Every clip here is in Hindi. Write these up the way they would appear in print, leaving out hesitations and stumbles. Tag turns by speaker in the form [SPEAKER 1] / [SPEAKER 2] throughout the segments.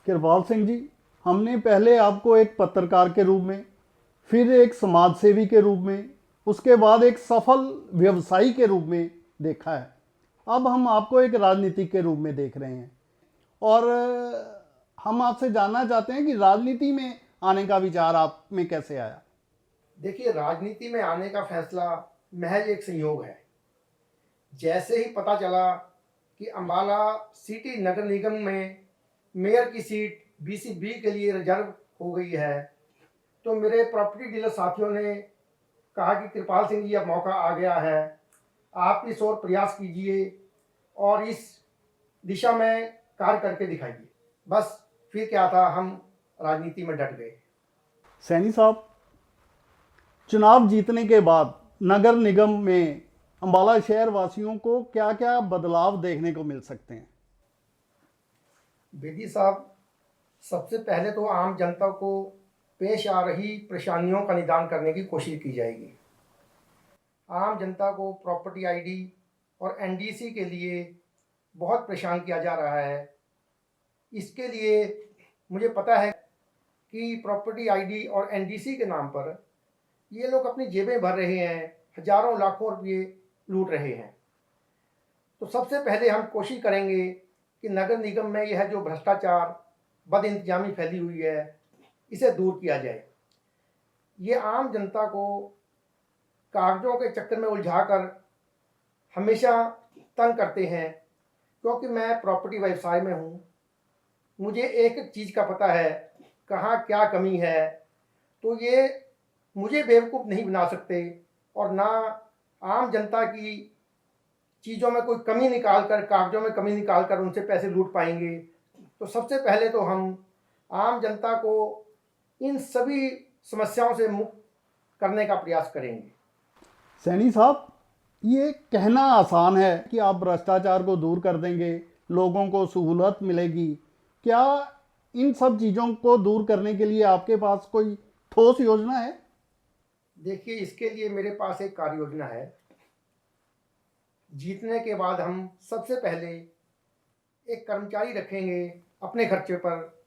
[SPEAKER 1] कृपाल सिंह जी, हमने पहले आपको एक पत्रकार के रूप में, फिर एक समाज सेवी के रूप में, उसके बाद एक सफल व्यवसायी के रूप में देखा है। अब हम आपको एक राजनीतिक के रूप में देख रहे हैं और हम आपसे जानना चाहते हैं कि राजनीति में आने का विचार आप में कैसे आया।
[SPEAKER 2] देखिए, राजनीति में आने का फैसला महज एक संयोग है। जैसे ही पता चला कि अम्बाला सिटी नगर निगम में मेयर की सीट BC-B के लिए रिजर्व हो गई है, तो मेरे प्रॉपर्टी डीलर साथियों ने कहा कि कृपाल सिंह जी, अब मौका आ गया है, आप इस ओर प्रयास कीजिए और इस दिशा में कार्य करके दिखाइए। बस फिर क्या था, हम राजनीति में डट गए।
[SPEAKER 1] सैनी साहब, चुनाव जीतने के बाद नगर निगम में अम्बाला शहर वासियों को क्या क्या बदलाव देखने को मिल सकते हैं?
[SPEAKER 2] बेदी साहब, सबसे पहले तो आम जनता को पेश आ रही परेशानियों का निदान करने की कोशिश की जाएगी। आम जनता को प्रॉपर्टी आईडी और एनडीसी के लिए बहुत परेशान किया जा रहा है। इसके लिए मुझे पता है कि प्रॉपर्टी आईडी और एनडीसी के नाम पर ये लोग अपनी जेबें भर रहे हैं, हजारों लाखों रुपये लूट रहे हैं। तो सबसे पहले हम कोशिश करेंगे कि नगर निगम में यह जो भ्रष्टाचार, बदइंतजामी फैली हुई है, इसे दूर किया जाए। ये आम जनता को कागजों के चक्कर में उलझाकर हमेशा तंग करते हैं। क्योंकि मैं प्रॉपर्टी व्यवसाय में हूँ, मुझे एक एक चीज़ का पता है, कहाँ क्या कमी है। तो ये मुझे बेवकूफ़ नहीं बना सकते और ना आम जनता की चीज़ों में कोई कमी निकाल कर, कागजों में कमी निकाल कर उनसे पैसे लूट पाएंगे। तो सबसे पहले तो हम आम जनता को इन सभी समस्याओं से मुक्त करने का प्रयास करेंगे।
[SPEAKER 1] सैनी साहब, ये कहना आसान है कि आप भ्रष्टाचार को दूर कर देंगे, लोगों को सहूलत मिलेगी। क्या इन सब चीज़ों को दूर करने के लिए आपके पास कोई ठोस योजना है?
[SPEAKER 2] देखिए, इसके लिए मेरे पास एक कार्य योजना है। जीतने के बाद हम सबसे पहले एक कर्मचारी रखेंगे अपने खर्चे पर,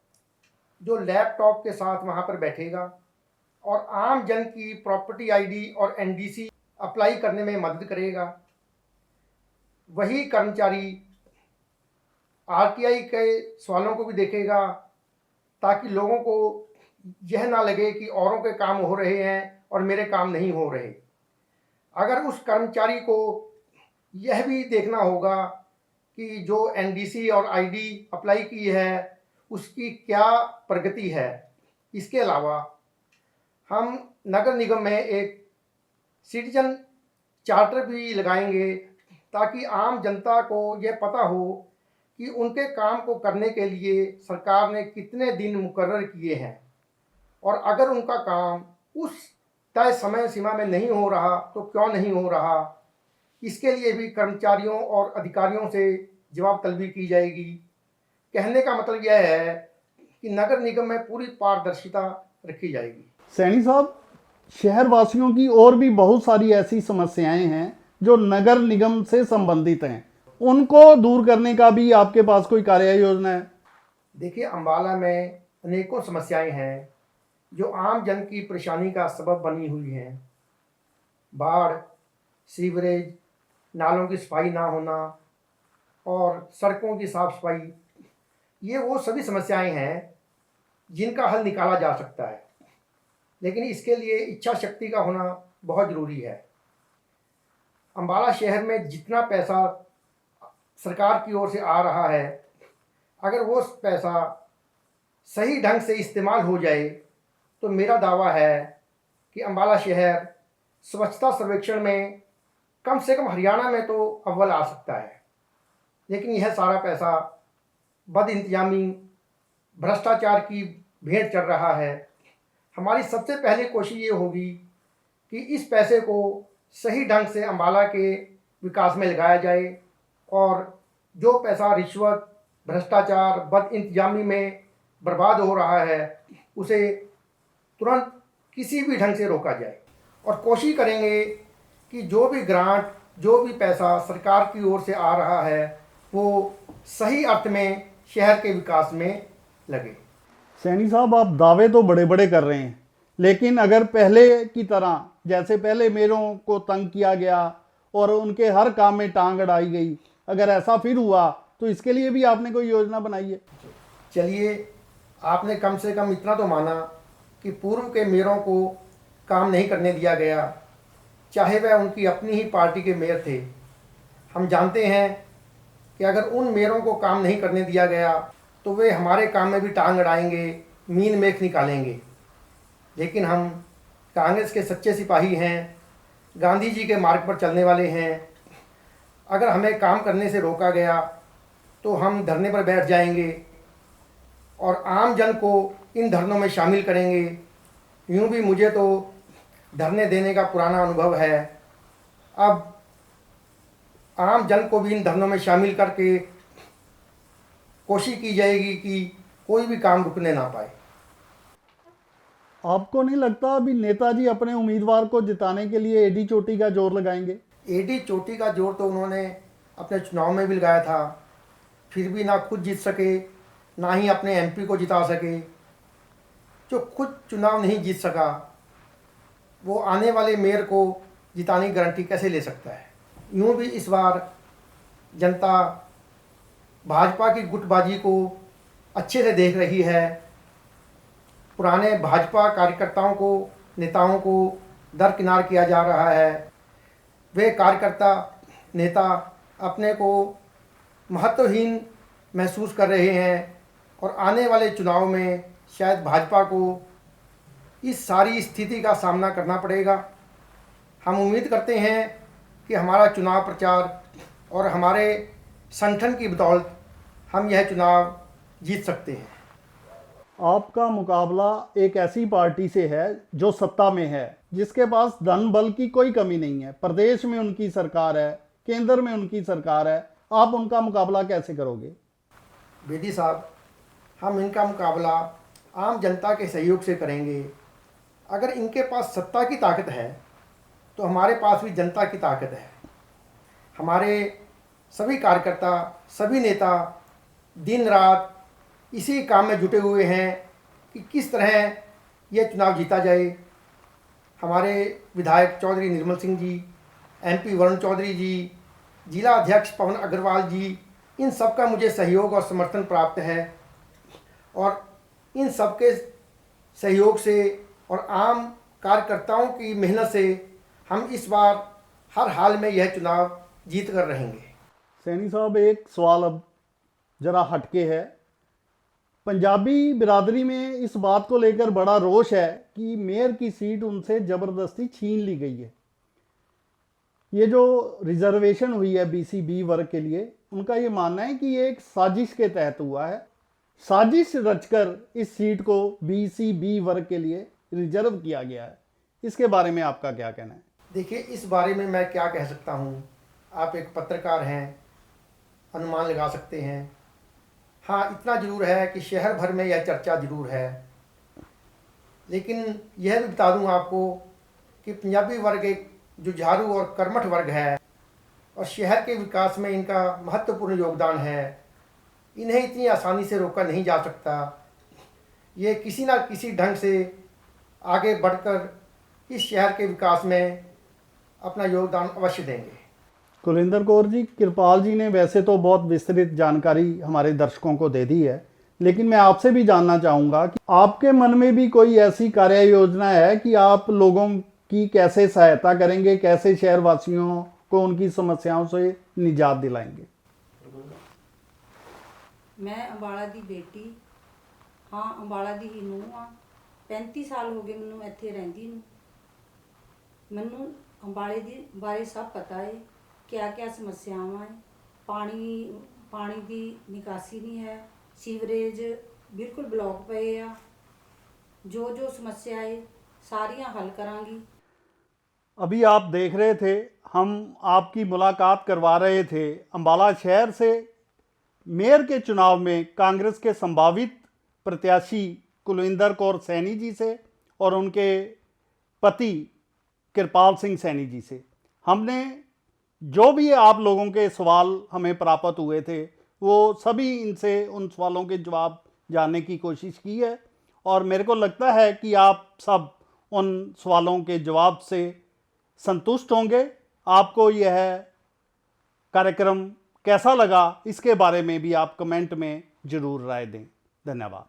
[SPEAKER 2] जो लैपटॉप के साथ वहाँ पर बैठेगा और आम जन की प्रॉपर्टी आईडी और एनडीसी अप्लाई करने में मदद करेगा। वही कर्मचारी आरटीआई के सवालों को भी देखेगा, ताकि लोगों को यह ना लगे कि औरों के काम हो रहे हैं और मेरे काम नहीं हो रहे। अगर उस कर्मचारी को यह भी देखना होगा कि जो एनडीसी और आईडी अप्लाई की है उसकी क्या प्रगति है। इसके अलावा हम नगर निगम में एक सिटीजन चार्टर भी लगाएंगे, ताकि आम जनता को यह पता हो कि उनके काम को करने के लिए सरकार ने कितने दिन मुकर्रर किए हैं, और अगर उनका काम उस तय समय सीमा में नहीं हो रहा तो क्यों नहीं हो रहा। इसके लिए भी कर्मचारियों और अधिकारियों से जवाब तलबी की जाएगी। कहने का मतलब यह है कि नगर निगम में पूरी पारदर्शिता रखी जाएगी।
[SPEAKER 1] सैनी साहब, शहर वासियों की और भी बहुत सारी ऐसी समस्याएं हैं जो नगर निगम से संबंधित हैं, उनको दूर करने का भी आपके पास कोई कार्य योजना है?
[SPEAKER 2] देखिए, अम्बाला में अनेकों समस्याएं हैं जो आम जन की परेशानी का सबब बनी हुई हैं। बाढ़, सीवरेज, नालों की सफाई ना होना और सड़कों की साफ सफाई, ये वो सभी समस्याएं हैं जिनका हल निकाला जा सकता है। लेकिन इसके लिए इच्छा शक्ति का होना बहुत ज़रूरी है। अम्बाला शहर में जितना पैसा सरकार की ओर से आ रहा है, अगर वो पैसा सही ढंग से इस्तेमाल हो जाए तो मेरा दावा है कि अम्बाला शहर स्वच्छता सर्वेक्षण में कम से कम हरियाणा में तो अव्वल आ सकता है। लेकिन यह सारा पैसा बदइंतजामी, भ्रष्टाचार की भेंट चढ़ रहा है। हमारी सबसे पहली कोशिश ये होगी कि इस पैसे को सही ढंग से अम्बाला के विकास में लगाया जाए और जो पैसा रिश्वत, भ्रष्टाचार, बदइंतजामी में बर्बाद हो रहा है उसे तुरंत किसी भी ढंग से रोका जाए। और कोशिश करेंगे कि जो भी ग्रांट, जो भी पैसा सरकार की ओर से आ रहा है वो सही अर्थ में शहर के विकास में लगे।
[SPEAKER 1] सैनी साहब, आप दावे तो बड़े बड़े कर रहे हैं, लेकिन अगर पहले की तरह, जैसे पहले मेयरों को तंग किया गया और उनके हर काम में टांग अड़ाई गई, अगर ऐसा फिर हुआ तो इसके लिए भी आपने कोई योजना बनाई है?
[SPEAKER 2] चलिए, आपने कम से कम इतना तो माना कि पूर्व के मेयरों को काम नहीं करने दिया गया, चाहे वह उनकी अपनी ही पार्टी के मेयर थे। हम जानते हैं कि अगर उन मेयरों को काम नहीं करने दिया गया तो वे हमारे काम में भी टांग अड़ाएंगे, मीन मेख निकालेंगे। लेकिन हम कांग्रेस के सच्चे सिपाही हैं, गांधी जी के मार्ग पर चलने वाले हैं। अगर हमें काम करने से रोका गया तो हम धरने पर बैठ जाएंगे और आम जन को इन धरनों में शामिल करेंगे। यूँ भी मुझे तो धरने देने का पुराना अनुभव है। अब आम जन को भी इन धरनों में शामिल करके कोशिश की जाएगी कि कोई भी काम रुकने ना पाए।
[SPEAKER 1] आपको नहीं लगता अभी नेताजी अपने उम्मीदवार को जिताने के लिए एडी चोटी का जोर लगाएंगे?
[SPEAKER 2] एडी चोटी का जोर तो उन्होंने अपने चुनाव में भी लगाया था, फिर भी ना खुद जीत सके, ना ही अपने एमपी को जिता सके। जो खुद चुनाव नहीं जीत सका वो आने वाले मेयर को जिताने की गारंटी कैसे ले सकता है? यूँ भी इस बार जनता भाजपा की गुटबाजी को अच्छे से देख रही है। पुराने भाजपा कार्यकर्ताओं को, नेताओं को दरकिनार किया जा रहा है। वे कार्यकर्ता, नेता अपने को महत्वहीन महसूस कर रहे हैं और आने वाले चुनाव में शायद भाजपा को इस सारी स्थिति का सामना करना पड़ेगा। हम उम्मीद करते हैं कि हमारा चुनाव प्रचार और हमारे संगठन की बदौलत हम यह चुनाव जीत सकते हैं।
[SPEAKER 1] आपका मुकाबला एक ऐसी पार्टी से है जो सत्ता में है, जिसके पास धन बल की कोई कमी नहीं है। प्रदेश में उनकी सरकार है, केंद्र में उनकी सरकार है, आप उनका मुकाबला कैसे करोगे?
[SPEAKER 2] बेदी साहब, हम इनका मुकाबला आम जनता के सहयोग से करेंगे। अगर इनके पास सत्ता की ताकत है तो हमारे पास भी जनता की ताकत है। हमारे सभी कार्यकर्ता, सभी नेता दिन रात इसी काम में जुटे हुए हैं कि किस तरह यह चुनाव जीता जाए। हमारे विधायक चौधरी निर्मल सिंह जी, एमपी वरुण चौधरी जी, जिला अध्यक्ष पवन अग्रवाल जी, इन सब का मुझे सहयोग और समर्थन प्राप्त है और इन सब के सहयोग से और आम कार्यकर्ताओं की मेहनत से हम इस बार हर हाल में यह चुनाव जीत कर रहेंगे।
[SPEAKER 1] सैनी साहब, एक सवाल अब जरा हटके है। पंजाबी बिरादरी में इस बात को लेकर बड़ा रोष है कि मेयर की सीट उनसे ज़बरदस्ती छीन ली गई है। ये जो रिजर्वेशन हुई है बीसी बी वर्ग के लिए, उनका ये मानना है कि ये एक साजिश के तहत हुआ है। साजिश रचकर इस सीट को बीसी बी वर्ग के लिए रिजर्व किया गया है। इसके बारे में आपका क्या कहना है?
[SPEAKER 2] देखिए, इस बारे में मैं क्या कह सकता हूँ। आप एक पत्रकार हैं, अनुमान लगा सकते हैं। हाँ, इतना ज़रूर है कि शहर भर में यह चर्चा ज़रूर है, लेकिन यह भी बता दूँ आपको कि पंजाबी वर्ग एक जुझारू और कर्मठ वर्ग है और शहर के विकास में इनका महत्वपूर्ण योगदान है। इन्हें इतनी आसानी से रोका नहीं जा सकता। ये किसी ना किसी ढंग से आगे बढ़कर इस शहर के विकास में अपना योगदान अवश्य देंगे।
[SPEAKER 1] कुलिंदर कौर जी, कृपाल जी ने वैसे तो बहुत विस्तृत जानकारी हमारे दर्शकों को दे दी है, लेकिन मैं आपसे भी जानना चाहूँगा कि आपके मन में भी कोई ऐसी कार्य योजना है कि आप लोगों की कैसे सहायता करेंगे, कैसे शहरवासियों को उनकी समस्याओं से निजात दिलाएंगे?
[SPEAKER 3] मैं अंबाला दी बेटी हाँ, अंबाला दी ही ਨੂੰਹ ਆ। 35 ਸਾਲ ਹੋ ਗਏ ਮੈਨੂੰ ਇੱਥੇ ਰਹਿੰਦੀ ਨੂੰ। ਮੈਨੂੰ ਅੰਬਾਲੇ ਦੀ ਬਾਰੇ ਸਭ ਪਤਾ ਹੈ, क्या ਸਮੱਸਿਆਵਾਂ ਹੈ। ਪਾਣੀ ਦੀ ਨਿਕਾਸੀ ਨਹੀਂ ਹੈ, ਸੀਵਰੇਜ ਬਿਲਕੁਲ ਬਲੌਕ ਪਏ ਆ। जो समस्या है सारियां हल करांगी।
[SPEAKER 1] अभी आप देख रहे थे, हम आपकी मुलाकात करवा रहे थे अंबाला शहर से मेयर के चुनाव में कांग्रेस के संभावित प्रत्याशी कुलविंदर कौर सैनी जी से और उनके पति कृपाल सिंह सैनी जी से। हमने जो भी आप लोगों के सवाल हमें प्राप्त हुए थे वो सभी इनसे उन सवालों के जवाब जानने की कोशिश की है और मेरे को लगता है कि आप सब उन सवालों के जवाब से संतुष्ट होंगे। आपको यह कार्यक्रम कैसा लगा इसके बारे में भी आप कमेंट में ज़रूर राय दें। धन्यवाद।